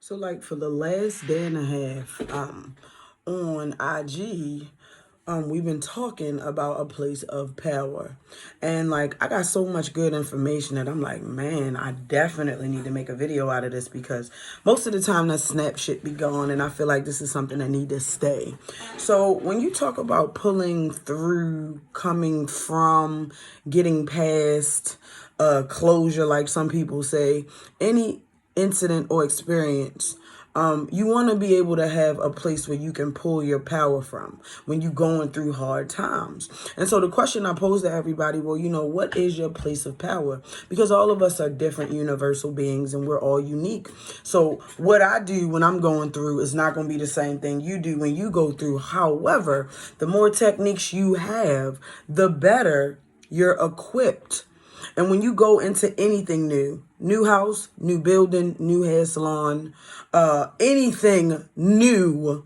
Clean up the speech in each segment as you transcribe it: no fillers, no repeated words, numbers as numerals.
So like for the last day and a half, on IG, we've been talking about a place of power. And like I got so much good information that I'm like, man, I definitely need to make a video out of this because most of the time that snap shit be gone and I feel like this is something that need to stay. So when you talk about pulling through, coming from, getting past closure, like some people say, any incident or experience, you want to be able to have a place where you can pull your power from when you're going through hard times. And so the question I pose to everybody, well, what is your place of power? Because all of us are different universal beings and we're all unique. So what I do when I'm going through is not going to be the same thing you do when you go through. However, the more techniques you have, the better you're equipped. And when you go into anything new house, new building, new hair salon, anything new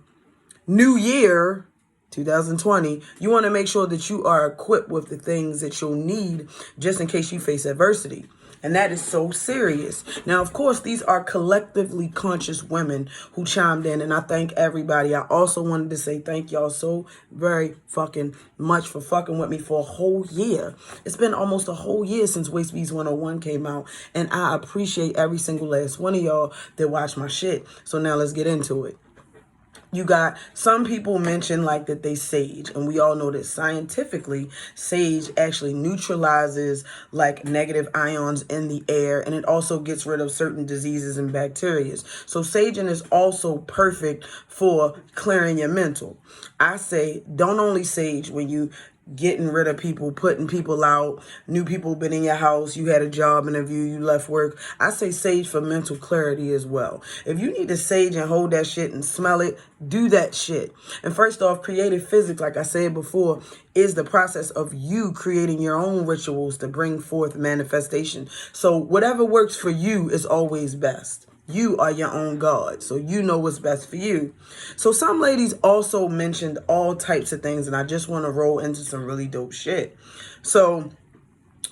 year, 2020, you want to make sure that you are equipped with the things that you'll need just in case you face adversity. And that is so serious. Now, of course, these are collectively conscious women who chimed in, and I thank everybody. I also wanted to say thank y'all so very fucking much for fucking with me for a whole year. It's been almost a whole year since Waist Bees 101 came out, and I appreciate every single last one of y'all that watch my shit. So now let's get into it. You got some people mention like that they sage, and we all know that scientifically sage actually neutralizes like negative ions in the air, and it also gets rid of certain diseases and bacteria. So saging is also perfect for clearing your mental. I say don't only sage when you getting rid of people, putting people out, new people been in your house, you had a job interview, you left work. I say sage for mental clarity as well. If you need to sage and hold that shit and smell it, do that shit. And first off, creative physics, like I said before, is the process of you creating your own rituals to bring forth manifestation. So whatever works for you is always best. You are your own God, so you know what's best for you. So some ladies also mentioned all types of things, and I just want to roll into some really dope shit. So,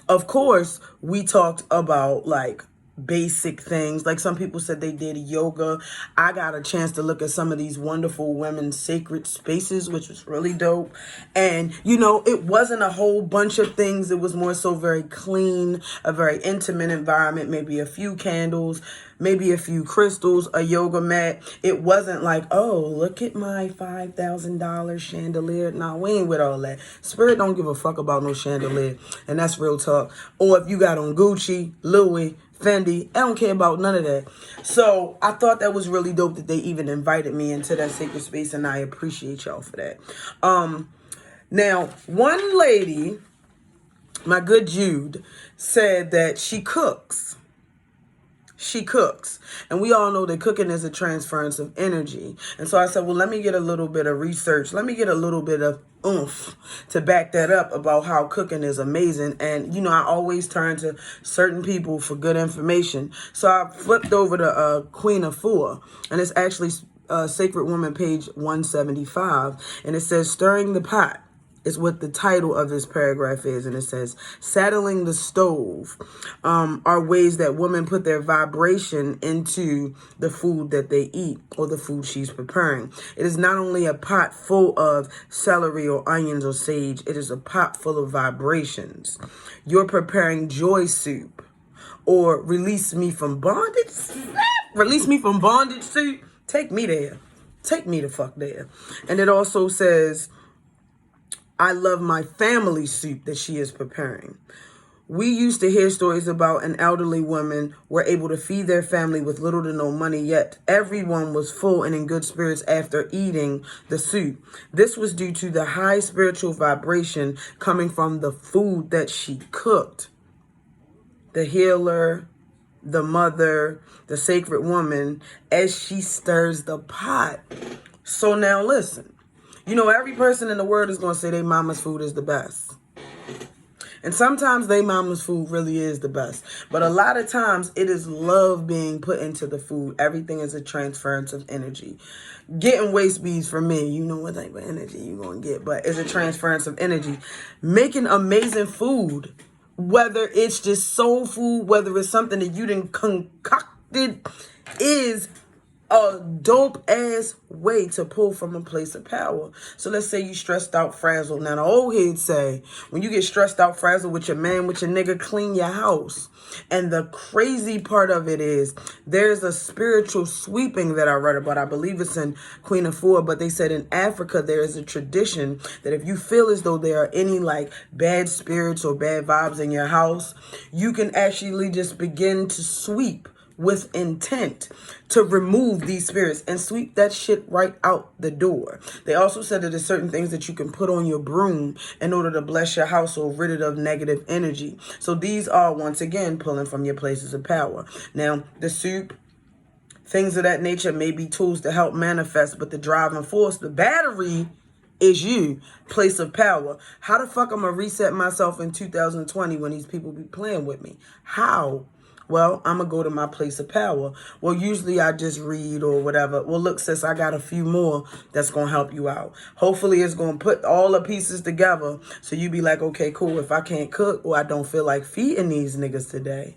of course, we talked about like basic things. Like some people said they did yoga. I got a chance to look at some of these wonderful women's sacred spaces, which was really dope. And, it wasn't a whole bunch of things. It was more so very clean, a very intimate environment, maybe a few candles, maybe a few crystals, a yoga mat. It wasn't like, oh, look at my $5,000 chandelier. Nah, we ain't with all that. Spirit don't give a fuck about no chandelier. And that's real talk. Or if you got on Gucci, Louis, Fendi, I don't care about none of that. So I thought that was really dope that they even invited me into that sacred space, and I appreciate y'all for that. Now, one lady, my good Jude, said that she cooks. She cooks. And we all know that cooking is a transference of energy. And so I said, well, let me get a little bit of research. Let me get a little bit of oomph to back that up about how cooking is amazing. And, I always turn to certain people for good information. So I flipped over to Queen Afua, and it's actually Sacred Woman, page 175. And it says, stirring the pot is what the title of this paragraph is. And it says, saddling the stove are ways that women put their vibration into the food that they eat or the food she's preparing. It is not only a pot full of celery or onions or sage, it is a pot full of vibrations. You're preparing joy soup or release me from bondage. Release me from bondage soup. Take me there. Take me the fuck there. And it also says, I love my family soup that she is preparing. We used to hear stories about an elderly woman were able to feed their family with little to no money, yet everyone was full and in good spirits after eating the soup. This was due to the high spiritual vibration coming from the food that she cooked. The healer, the mother, the sacred woman, as she stirs the pot. So now listen. Every person in the world is going to say their mama's food is the best. And sometimes their mama's food really is the best. But a lot of times it is love being put into the food. Everything is a transference of energy. Getting waist beads for me, you know what type of energy you're going to get. But it's a transference of energy. Making amazing food, whether it's just soul food, whether it's something that you done concocted, is a dope ass way to pull from a place of power. So let's say you stressed out, frazzled. Now the old heads say when you get stressed out, frazzled with your man, with your nigga, clean your house. And the crazy part of it is there's a spiritual sweeping that I read about. I believe it's in Queen of Four, but they said in Africa there is a tradition that if you feel as though there are any like bad spirits or bad vibes in your house, you can actually just begin to sweep with intent to remove these spirits and sweep that shit right out the door. They also said that there's certain things that you can put on your broom in order to bless your house or rid it of negative energy. So these are, once again, pulling from your places of power. Now, the soup, things of that nature may be tools to help manifest, but the driving force, the battery, is you, place of power. How the fuck I'm gonna reset myself in 2020 when these people be playing with me? How? Well, I'm going to go to my place of power. Well, usually I just read or whatever. Well, look, sis, I got a few more that's going to help you out. Hopefully it's going to put all the pieces together so you be like, okay, cool. If I can't cook or I don't feel like feeding these niggas today,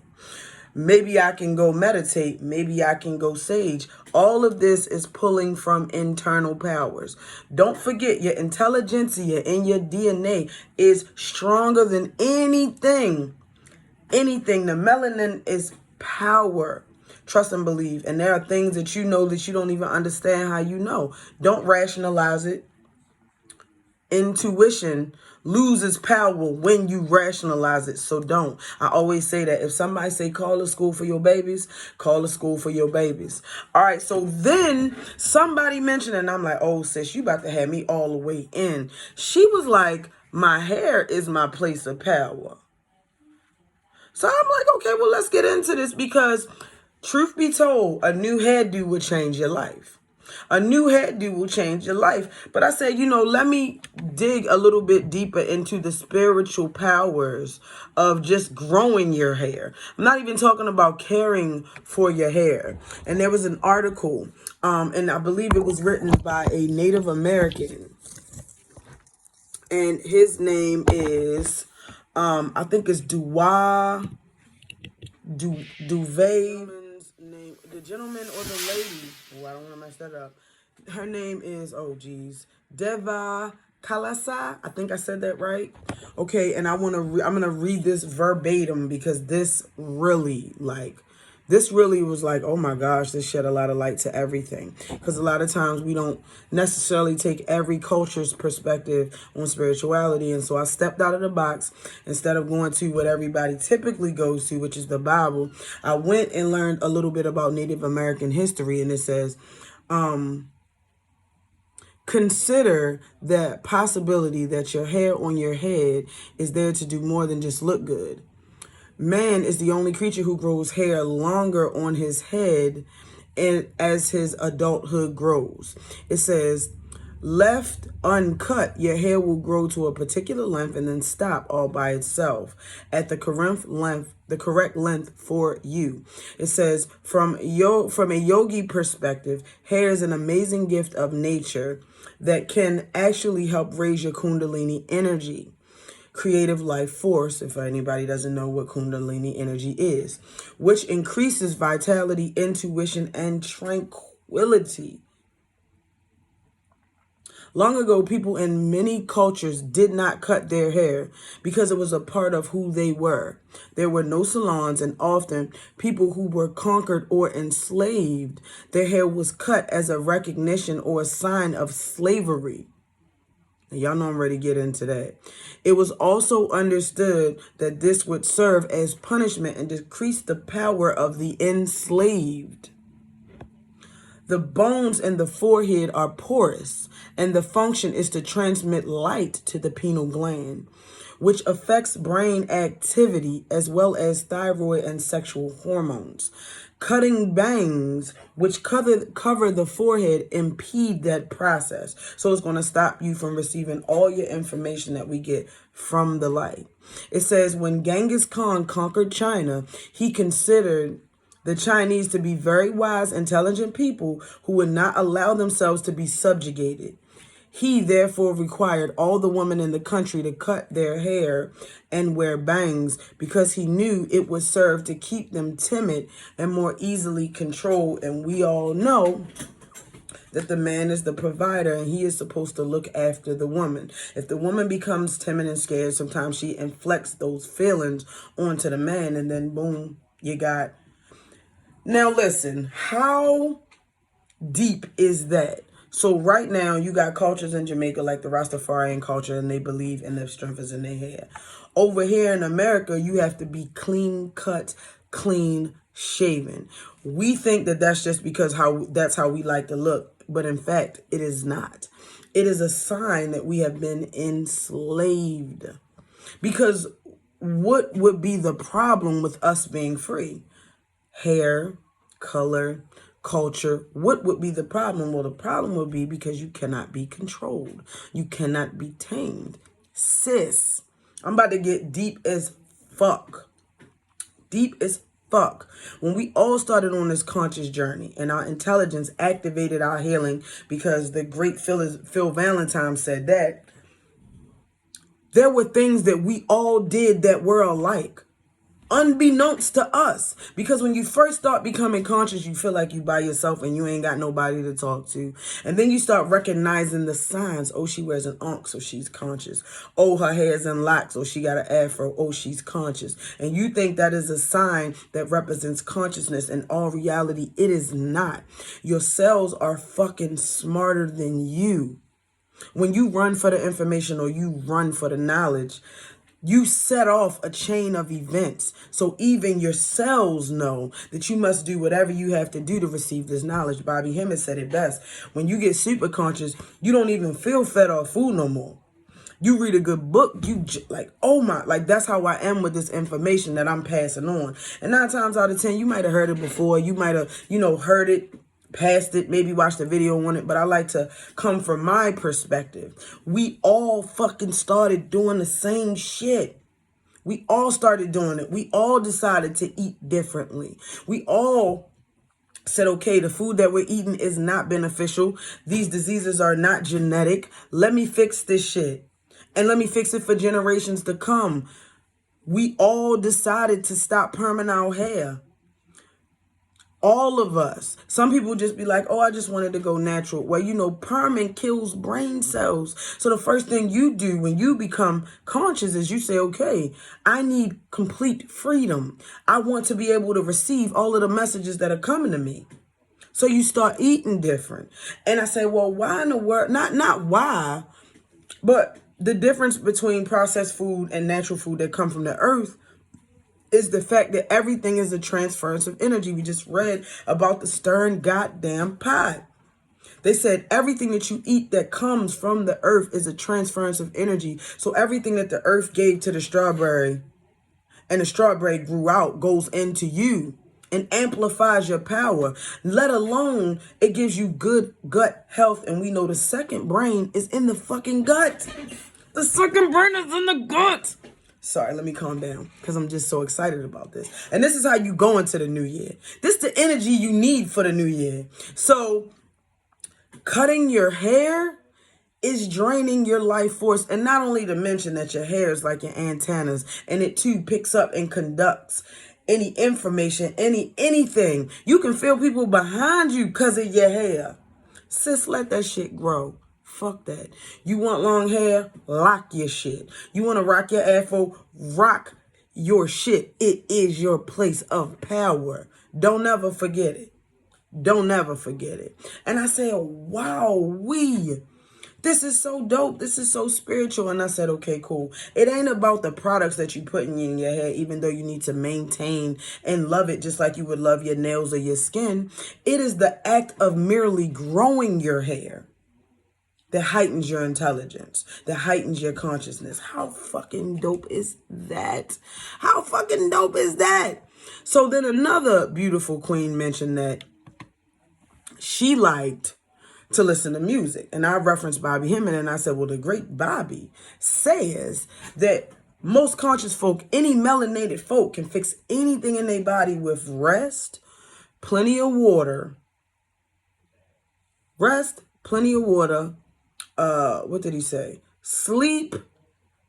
maybe I can go meditate. Maybe I can go sage. All of this is pulling from internal powers. Don't forget, your intelligentsia in your DNA is stronger than anything. Anything. The melanin is power. Trust and believe. And there are things that you know that you don't even understand how you know. Don't rationalize it. Intuition loses power when you rationalize it. So don't. I always say that if somebody say call a school for your babies, call a school for your babies. All right. So then somebody mentioned, and I'm like, oh, sis, you about to have me all the way in. She was like, my hair is my place of power. So I'm like, okay, well, let's get into this because truth be told, a new hairdo will change your life. A new hairdo will change your life. But I said, let me dig a little bit deeper into the spiritual powers of just growing your hair. I'm not even talking about caring for your hair. And there was an article, and I believe it was written by a Native American. And his name is... I think it's Duvet. The gentleman or the lady. Oh, I don't want to mess that up. Her name is, Deva Kalasa. I think I said that right. Okay, and I'm gonna read this verbatim because this really was like, oh my gosh, this shed a lot of light to everything. Because a lot of times we don't necessarily take every culture's perspective on spirituality. And so I stepped out of the box. Instead of going to what everybody typically goes to, which is the Bible, I went and learned a little bit about Native American history. And it says, consider the possibility that your hair on your head is there to do more than just look good. Man is the only creature who grows hair longer on his head and as his adulthood grows. It says, left uncut, your hair will grow to a particular length and then stop all by itself at the correct length for you. It says, from a yogi perspective, hair is an amazing gift of nature that can actually help raise your Kundalini energy. Creative life force, if anybody doesn't know what Kundalini energy is, which increases vitality, intuition, and tranquility. Long ago, people in many cultures did not cut their hair because it was a part of who they were. There were no salons, and often people who were conquered or enslaved, their hair was cut as a recognition or a sign of slavery. Y'all know I'm ready to get into that. It was also understood that this would serve as punishment and decrease the power of the enslaved. The bones in the forehead are porous, and the function is to transmit light to the pineal gland, which affects brain activity as well as thyroid and sexual hormones. Cutting bangs, which cover the forehead, impede that process. So it's going to stop you from receiving all your information that we get from the light. It says, when Genghis Khan conquered China, he considered the Chinese to be very wise, intelligent people who would not allow themselves to be subjugated. He therefore required all the women in the country to cut their hair and wear bangs because he knew it would serve to keep them timid and more easily controlled. And we all know that the man is the provider and he is supposed to look after the woman. If the woman becomes timid and scared, sometimes she inflects those feelings onto the man, and then boom, you got. Now listen, how deep is that? So right now you got cultures in Jamaica like the Rastafarian culture, and they believe in their strength is in their hair. Over here in America, you have to be clean cut, clean shaven. We think that that's just because that's how we like to look. But in fact, it is not. It is a sign that we have been enslaved. Because what would be the problem with us being free? Hair, color, culture. What would be the problem? Well, the problem would be because you cannot be controlled. You cannot be tamed. Sis, I'm about to get deep as fuck. Deep as fuck. When we all started on this conscious journey and our intelligence activated our healing, because the great Phil Valentine said that, there were things that we all did that were alike, unbeknownst to us. Because when you first start becoming conscious, you feel like you by yourself and you ain't got nobody to talk to. And then you start recognizing the signs. Oh, she wears an onk, so she's conscious. Oh, her hair's in locks, oh, she got an afro, oh, she's conscious. And you think that is a sign that represents consciousness. In all reality, it is not. Your cells are fucking smarter than you. When you run for the information or you run for the knowledge, you set off a chain of events. So even your cells know that you must do whatever you have to do to receive this knowledge. Bobby Hemmett said it best. When you get super conscious, you don't even feel fed off food no more. You read a good book, you like, oh my, like that's how I am with this information that I'm passing on. And 9 times out of 10, you might have heard it before. You might have, heard it, passed it, maybe watched a video on it, but I like to come from my perspective. We all fucking started doing the same shit. We all started doing it. We all decided to eat differently. We all said, okay, the food that we're eating is not beneficial. These diseases are not genetic. Let me fix this shit. And let me fix it for generations to come. We all decided to stop perming our hair. All of us. Some people just be like, oh, I just wanted to go natural. Well, perming kills brain cells. So the first thing you do when you become conscious is you say, okay, I need complete freedom. I want to be able to receive all of the messages that are coming to me. So you start eating different. And I say, well, why in the world? Not why, but the difference between processed food and natural food that come from the earth is the fact that everything is a transference of energy. We just read about the Stern goddamn pot. They said everything that you eat that comes from the earth is a transference of energy. So everything that the earth gave to the strawberry and the strawberry grew out goes into you and amplifies your power. Let alone it gives you good gut health. And we know the second brain is in the fucking gut. The second brain is in the gut. Sorry, let me calm down because I'm just so excited about this. And this is how you go into the new year. This is the energy you need for the new year. So cutting your hair is draining your life force. And not only to mention that your hair is like your antennas, and it too picks up and conducts any information, anything. You can feel people behind you because of your hair. Sis, let that shit grow. Fuck that. You want long hair? Lock your shit. You want to rock your afro? Rock your shit. It is your place of power. Don't ever forget it. Don't ever forget it. And I said, wow, this is so dope. This is so spiritual. And I said, okay, cool. It ain't about the products that you put in your hair, even though you need to maintain and love it just like you would love your nails or your skin. It is the act of merely growing your hair that heightens your intelligence, that heightens your consciousness. How fucking dope is that? How fucking dope is that? So then another beautiful queen mentioned that she liked to listen to music. And I referenced Bobby Hemmett, and I said, well, the great Bobby says that most conscious folk, any melanated folk, can fix anything in their body with rest, plenty of water, what did he say? Sleep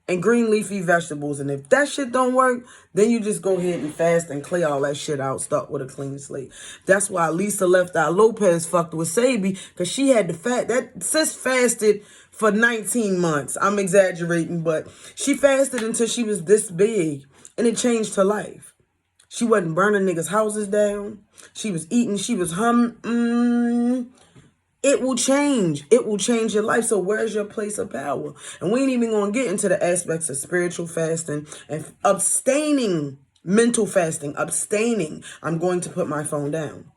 and green leafy vegetables. And if that shit don't work, then you just go ahead and fast and clear all that shit out. Start with a clean slate. That's why Lisa Left Eye Lopez fucked with Sabi, because she had the fat. That sis fasted for 19 months. I'm exaggerating, but she fasted until she was this big, and it changed her life. She wasn't burning niggas' houses down. She was eating. She was humming. It will change. It will change your life. So where's your place of power? And we ain't even going to get into the aspects of spiritual fasting and abstaining, mental fasting, abstaining. I'm going to put my phone down.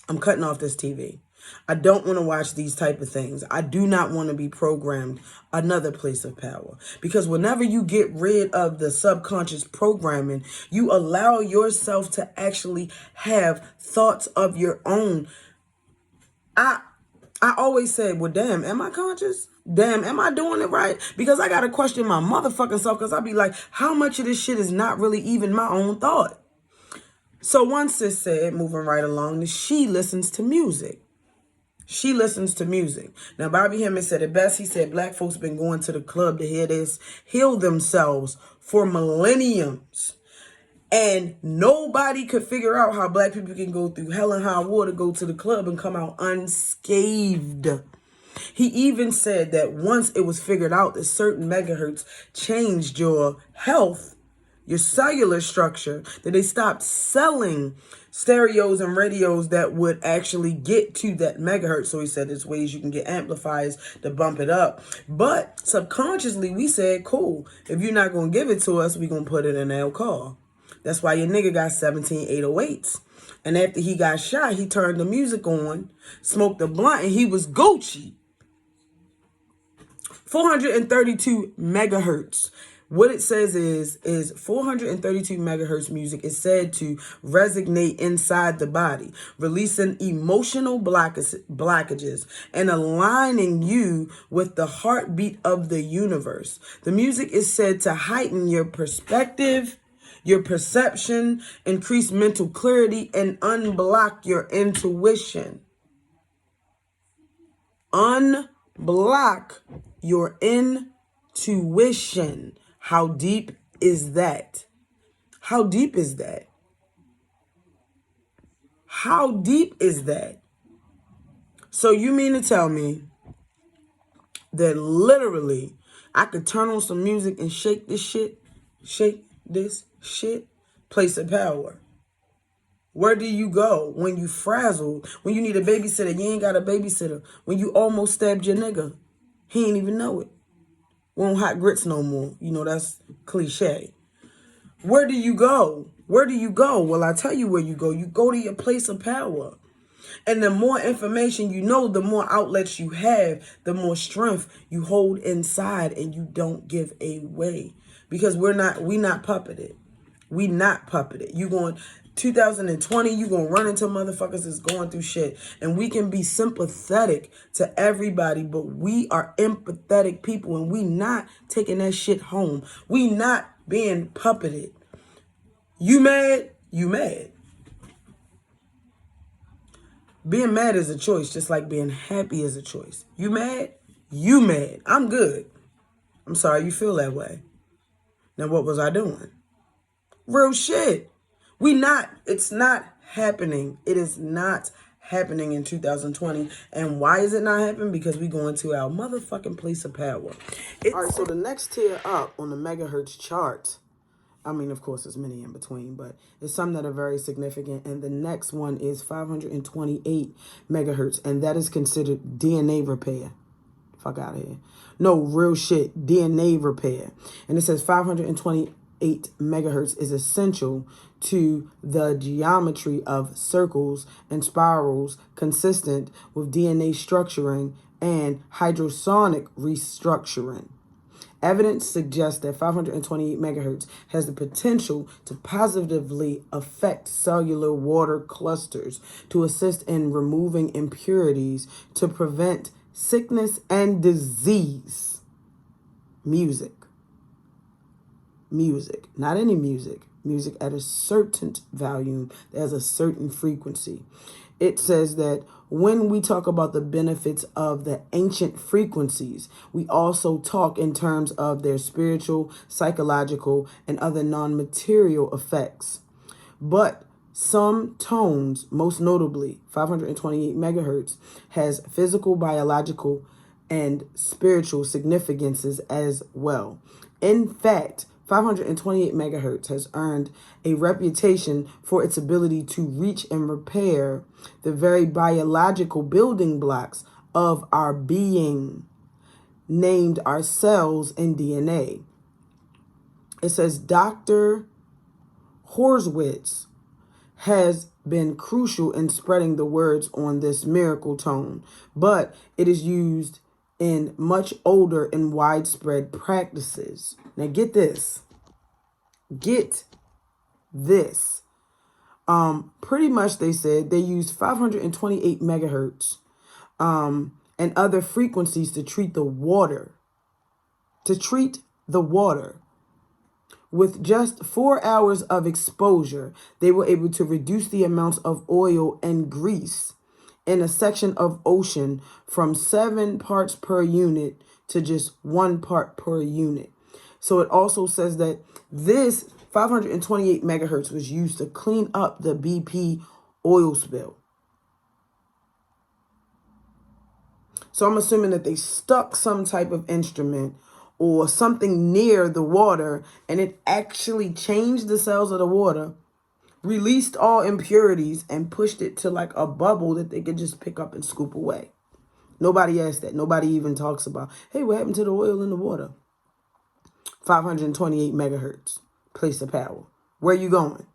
I'm cutting off this TV. I don't want to watch these type of things. I do not want to be programmed another place of power. Because whenever you get rid of the subconscious programming, you allow yourself to actually have thoughts of your own. I always say, well, damn, am I conscious? Damn, am I doing it right? Because I got to question my motherfucking self, because I be like, how much of this shit is not really even my own thought? So one sis said, moving right along, that she listens to music. She listens to music. Now, Bobby Hemmings said it best. He said, black folks been going to the club to hear this, heal themselves for millenniums. And nobody could figure out how black people can go through hell and high water, go to the club and come out unscathed. He even said that once it was figured out that certain megahertz changed your health, your cellular structure, that they stopped selling stereos and radios that would actually get to that megahertz. So he said there's ways you can get amplifiers to bump it up. But subconsciously, we said, cool, if you're not going to give it to us, we're going to put it in our car. That's why your nigga got 17 808s. And after he got shot, he turned the music on, smoked a blunt, and he was Gucci. 432 megahertz. What it says is 432 megahertz music is said to resonate inside the body, releasing emotional blockages and aligning you with the heartbeat of the universe. The music is said to heighten your perspective, your perception, increase mental clarity, and unblock your intuition. Unblock your intuition. How deep is that? How deep is that? How deep is that? So you mean to tell me that literally I could turn on some music and shake this shit? Shake this shit? Place of power. Where do you go when you frazzled? When you need a babysitter, you ain't got a babysitter. When you almost stabbed your nigga, he ain't even know it. Won't hot grits no more. You know, that's cliche. Where do you go? Where do you go? Well, I tell you where you go. You go to your place of power. And the more information you know, the more outlets you have, the more strength you hold inside and you don't give away. Because we not puppeted. We not puppeted. You going 2020, you gonna run into motherfuckers that's going through shit. And we can be sympathetic to everybody, but we are empathetic people and we not taking that shit home. We not being puppeted. You mad? You mad. Being mad is a choice, just like being happy is a choice. You mad? You mad. I'm good. I'm sorry you feel that way. Now what was I doing? Real shit. It's not happening. It is not happening in 2020. And why is it not happening? Because we go into our motherfucking place of power. All right, so the next tier up on the megahertz chart, I mean, of course, there's many in between, but there's some that are very significant. And the next one is 528 megahertz, and that is considered DNA repair. Fuck out of here. No, real shit, DNA repair. And it says 528 megahertz is essential to the geometry of circles and spirals consistent with DNA structuring and hydrosonic restructuring. Evidence suggests that 528 megahertz has the potential to positively affect cellular water clusters, to assist in removing impurities, to prevent sickness and disease. Music. Music. Not any music. Music at a certain volume that has a certain frequency. it says that when we talk about the benefits of the ancient frequencies, we also talk in terms of their spiritual, psychological, and other non-material effects. But some tones, most notably 528 megahertz, has physical, biological, and spiritual significances as well. In fact, 528 megahertz has earned a reputation for its ability to reach and repair the very biological building blocks of our being, named our cells and DNA. It says Dr. Horowitz has been crucial in spreading the words on this miracle tone, but it is used in much older and widespread practices. Now get this. Get this. Pretty much they said they use 528 megahertz and other frequencies to treat the water. With just 4 hours of exposure, they were able to reduce the amounts of oil and grease in a section of ocean from 7 parts per unit to just 1 part per unit. So it also says that this 528 megahertz was used to clean up the BP oil spill. So I'm assuming that they stuck some type of instrument or something near the water, and it actually changed the cells of the water, released all impurities, and pushed it to like a bubble that they could just pick up and scoop away. Nobody asked that. Nobody even talks about, hey, what happened to the oil in the water? 528 megahertz, place of power. Where you going?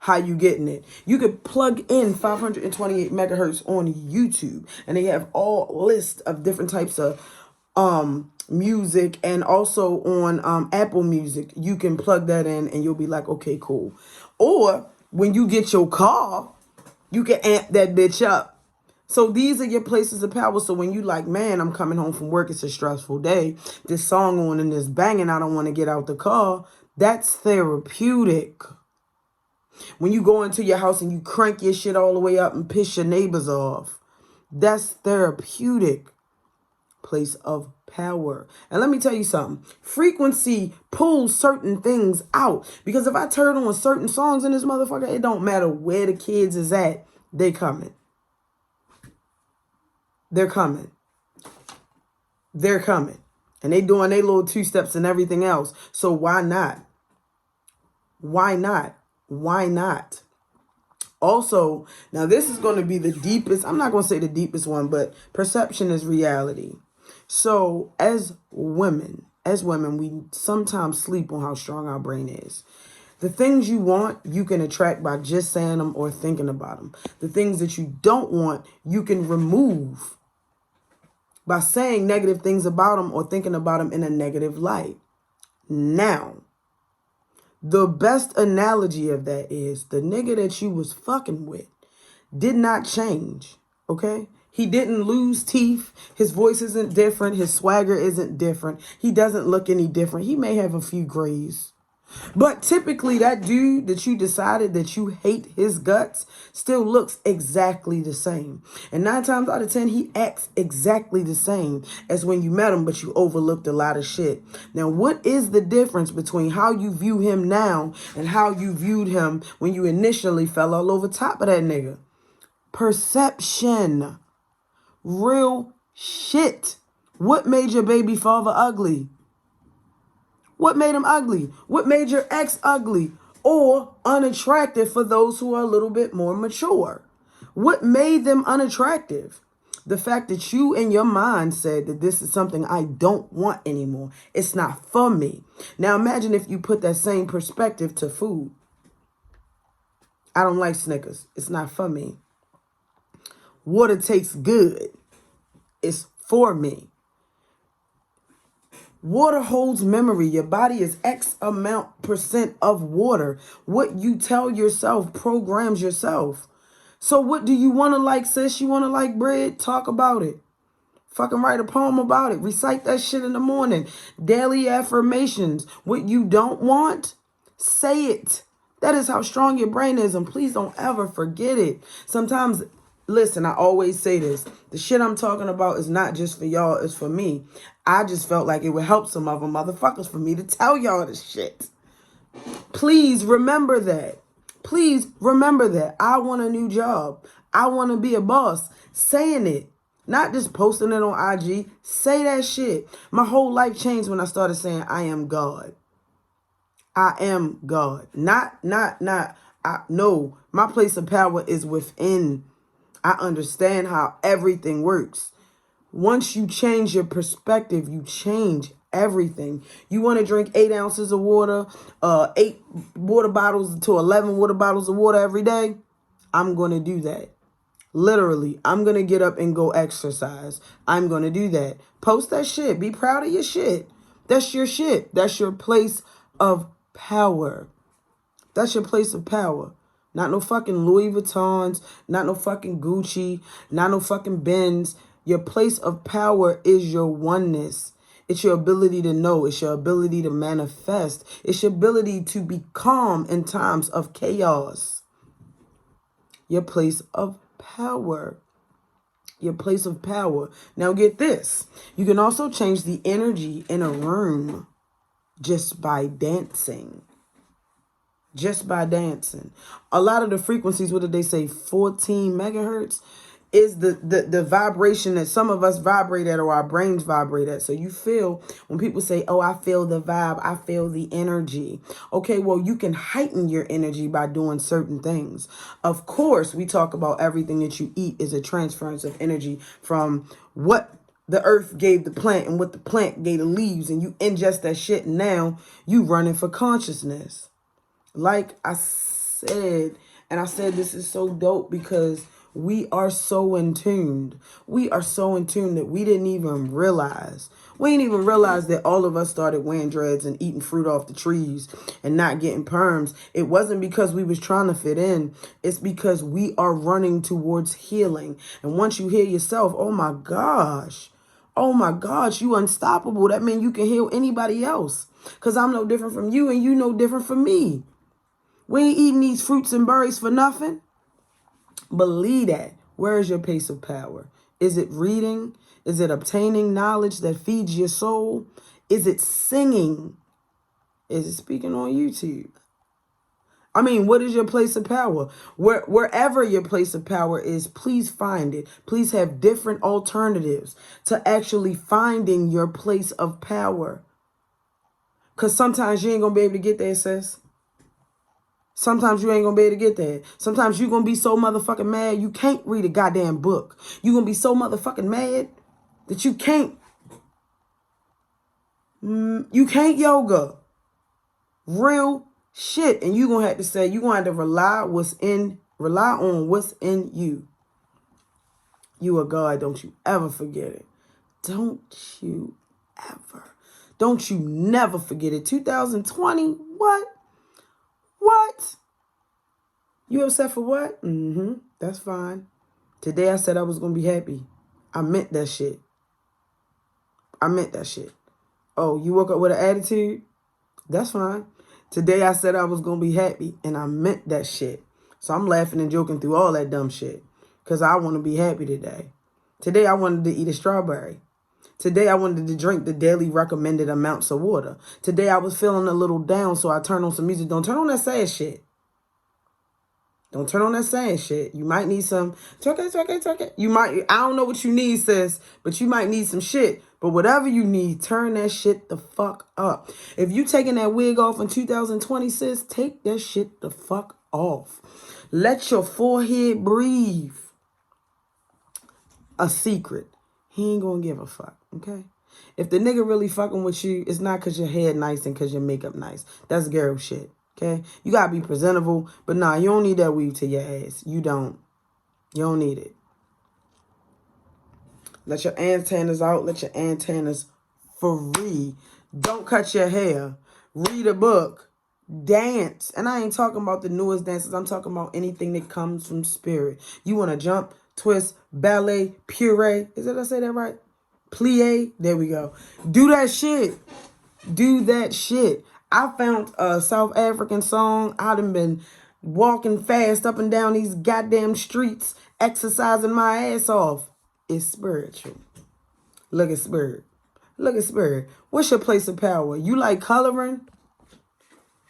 How you getting it? You could plug in 528 megahertz on YouTube, and they have all lists of different types of music, and also on Apple Music. You can plug that in and you'll be like, okay, cool. Or when you get your car, you can amp that bitch up. So these are your places of power. So when you like, man, I'm coming home from work, it's a stressful day, this song on and this banging, I don't want to get out the car, that's therapeutic. When you go into your house and you crank your shit all the way up and piss your neighbors off, that's therapeutic. Place of power. And let me tell you something. Frequency pulls certain things out. Because if I turn on certain songs in this motherfucker, it don't matter where the kids is at, they coming. They're coming. They're coming. And they doing their little 2 steps and everything else. So why not? Why not? Why not? Also, now this is going to be the deepest, I'm not going to say the deepest one, but perception is reality. So as women, we sometimes sleep on how strong our brain is. The things you want, you can attract by just saying them or thinking about them. The things that you don't want, you can remove by saying negative things about them or thinking about them in a negative light. Now, the best analogy of that is the nigga that you was fucking with did not change, okay? He didn't lose teeth. His voice isn't different. His swagger isn't different. He doesn't look any different. He may have a few grays. But typically that dude that you decided that you hate his guts still looks exactly the same. And 9 times out of 10, he acts exactly the same as when you met him, but you overlooked a lot of shit. Now, what is the difference between how you view him now and how you viewed him when you initially fell all over top of that nigga? Perception. Real shit. What made your baby father ugly? What made him ugly? What made your ex ugly or unattractive for those who are a little bit more mature? What made them unattractive? The fact that you in your mind said that this is something I don't want anymore. It's not for me. Now imagine if you put that same perspective to food. I don't like Snickers. It's not for me. Water tastes good. It's for me. Water holds memory. Your body is X amount % of water. What you tell yourself programs yourself. So what do you want to like, sis? You want to like bread? Talk about it. Fucking write a poem about it. Recite that shit in the morning. Daily affirmations. What you don't want, say it. That is how strong your brain is. And please don't ever forget it. Sometimes, listen, I always say this. The shit I'm talking about is not just for y'all, it's for me. I just felt like it would help some other motherfuckers for me to tell y'all this shit. Please remember that. Please remember that. I want a new job. I want to be a boss. Saying it. Not just posting it on IG. Say that shit. My whole life changed when I started saying I am God. I am God. No, my place of power is within. I understand how everything works. Once you change your perspective, you change everything. You want to drink 8 ounces of water, 8 water bottles to 11 water bottles of water every day? I'm going to do that. Literally, I'm going to get up and go exercise. I'm going to do that. Post that shit. Be proud of your shit. That's your shit. That's your place of power. That's your place of power. Not no fucking Louis Vuittons, not no fucking Gucci, not no fucking Benz. Your place of power is your oneness. It's your ability to know. It's your ability to manifest. It's your ability to be calm in times of chaos. Your place of power. Your place of power. Now get this. You can also change the energy in a room just by dancing. Just by dancing. A lot of the frequencies, what did they say, 14 megahertz, is the vibration that some of us vibrate at or our brains vibrate at. So you feel, when people say, oh, I feel the vibe, I feel the energy. Okay, well, you can heighten your energy by doing certain things. Of course, we talk about everything that you eat is a transference of energy from what the earth gave the plant and what the plant gave the leaves, and you ingest that shit, and now you running for consciousness. Like I said, and I said this is so dope because we are so in tuned. We are so in tune that we didn't even realize. We didn't even realize that all of us started wearing dreads and eating fruit off the trees and not getting perms. It wasn't because we was trying to fit in. It's because we are running towards healing. And once you heal yourself, oh my gosh. Oh my gosh, you unstoppable. That means you can heal anybody else. Because I'm no different from you and you no different from me. We ain't eating these fruits and berries for nothing. Believe that. Where is your place of power? Is it reading? Is it obtaining knowledge that feeds your soul? Is it singing? Is it speaking on YouTube? I mean, what is your place of power? Wherever your place of power is, please find it. Please have different alternatives to actually finding your place of power. Because sometimes you ain't going to be able to get there, sis. Sometimes you ain't going to be able to get there. Sometimes you're going to be so motherfucking mad you can't read a goddamn book. You're going to be so motherfucking mad that you can't yoga. Real shit. And you're going to have to say, you're going to have to rely on what's in you. You are God. Don't you ever forget it. Don't you ever. Don't you never forget it. 2020, what? What? You upset for what? That's fine. Today I said I was going to be happy. I meant that shit. I meant that shit. Oh, you woke up with an attitude? That's fine. Today I said I was going to be happy, and I meant that shit. So I'm laughing and joking through all that dumb shit because I want to be happy today. Today I wanted to eat a strawberry. Today I wanted to drink the daily recommended amounts of water. Today I was feeling a little down, so I turned on some music. Don't turn on that sad shit. Don't turn on that sad shit. You might need some twerk it. You might, I don't know what you need, sis, but you might need some shit. But whatever you need, turn that shit the fuck up. If you taking that wig off in 2020, sis, take that shit the fuck off. Let your forehead breathe. A secret. He ain't gonna give a fuck, okay? If the nigga really fucking with you, it's not because your hair nice and because your makeup nice. That's girl shit, okay? You gotta be presentable, but nah, you don't need that weave to your ass. You don't. You don't need it. Let your antennas out. Let your antennas free. Don't cut your hair. Read a book. Dance. And I ain't talking about the newest dances. I'm talking about anything that comes from spirit. You want to jump, twist, ballet, puree. Is it I say that right? Plie. There we go. Do that shit. Do that shit. I found a South African song. I done been walking fast up and down these goddamn streets exercising my ass off. It's spiritual. Look at spirit. Look at spirit. What's your place of power? You like coloring?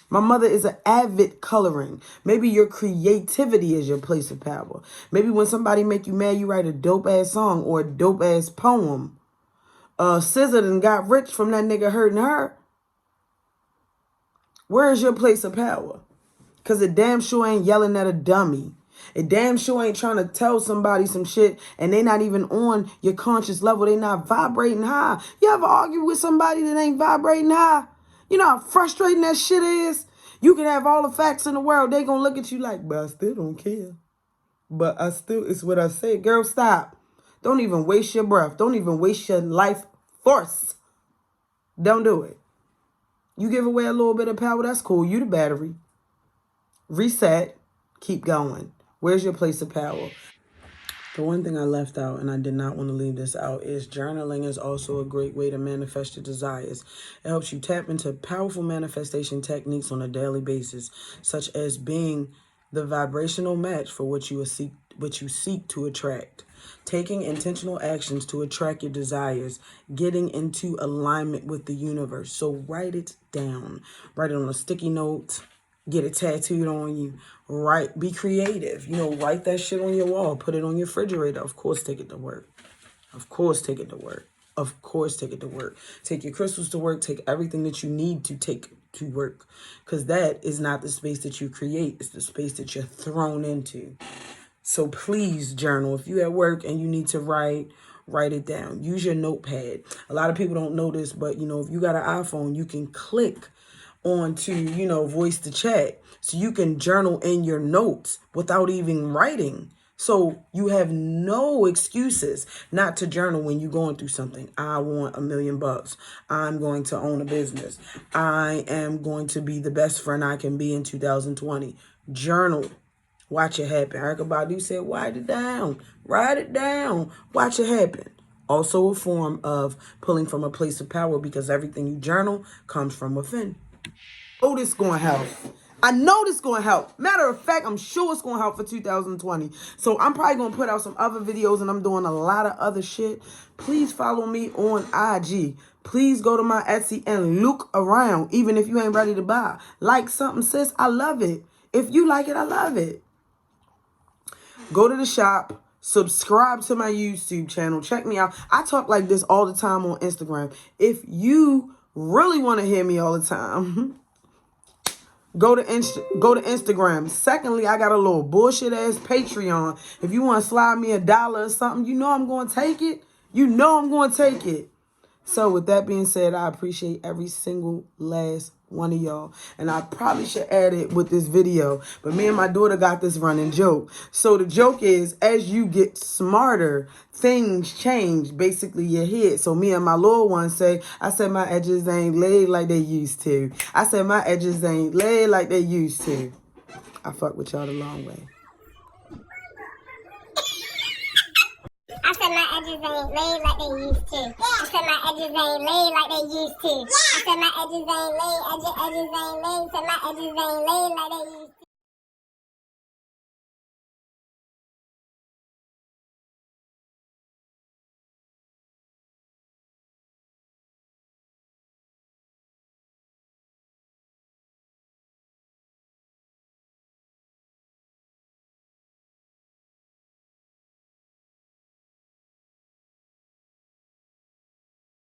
My mother is an avid coloring. Maybe your creativity is your place of power. Maybe when somebody make you mad, you write a dope-ass song or a dope-ass poem. SZA done got rich from that nigga hurting her. Where is your place of power? Because it damn sure ain't yelling at a dummy. It damn sure ain't trying to tell somebody some shit and they not even on your conscious level. They not vibrating high. You ever argue with somebody that ain't vibrating high? You know how frustrating that shit is? You can have all the facts in the world. They gonna look at you like, but I still don't care. But it's what I said. Girl, stop. Don't even waste your breath. Don't even waste your life force. Don't do it. You give away a little bit of power, that's cool. You the battery. Reset. Keep going. Where's your place of power? The one thing I left out, and I did not want to leave this out, is journaling is also a great way to manifest your desires. It helps you tap into powerful manifestation techniques on a daily basis, such as being the vibrational match for what you seek to attract. Taking intentional actions to attract your desires, getting into alignment with the universe. So write it down. Write it on a sticky note. Get it tattooed on you. Be creative. Write that shit on your wall. Put it on your refrigerator. Of course, take it to work. Of course, take it to work. Of course, take it to work. Take your crystals to work. Take everything that you need to take to work. Because that is not the space that you create. It's the space that you're thrown into. So please journal. If you're at work and you need to write it down. Use your notepad. A lot of people don't know this, but, if you got an iPhone, you can click onto, voice to chat. So you can journal in your notes without even writing. So you have no excuses not to journal when you're going through something. I want $1 million. I'm going to own a business. I am going to be the best friend I can be in 2020. Journal. Watch it happen. Erykah Badu said, write it down. Write it down. Watch it happen. Also a form of pulling from a place of power because everything you journal comes from within. Oh, this is going to help. I know this is going to help. Matter of fact, I'm sure it's going to help for 2020. So I'm probably going to put out some other videos and I'm doing a lot of other shit. Please follow me on IG. Please go to my Etsy and look around, even if you ain't ready to buy. Like something, sis. I love it. If you like it, I love it. Go to the shop. Subscribe to my YouTube channel. Check me out. I talk like this all the time on Instagram. If you really want to hear me all the time, go to Instagram. Secondly, I got a little bullshit ass Patreon. If you want to slide me $1 or something, you know I'm going to take it. You know I'm going to take it. So with that being said, I appreciate every single last one of y'all. And I probably should add it with this video. But me and my daughter got this running joke. So the joke is, as you get smarter, things change. Basically, your head. So me and my little one I said my edges ain't laid like they used to. I said my edges ain't laid like they used to. I fuck with y'all the long way. I said my edges ain't laid like they used to. I said my edges ain't laid like they used to. I said my edges ain't laid, edges ain't laid. Said my edges ain't laid like they used to.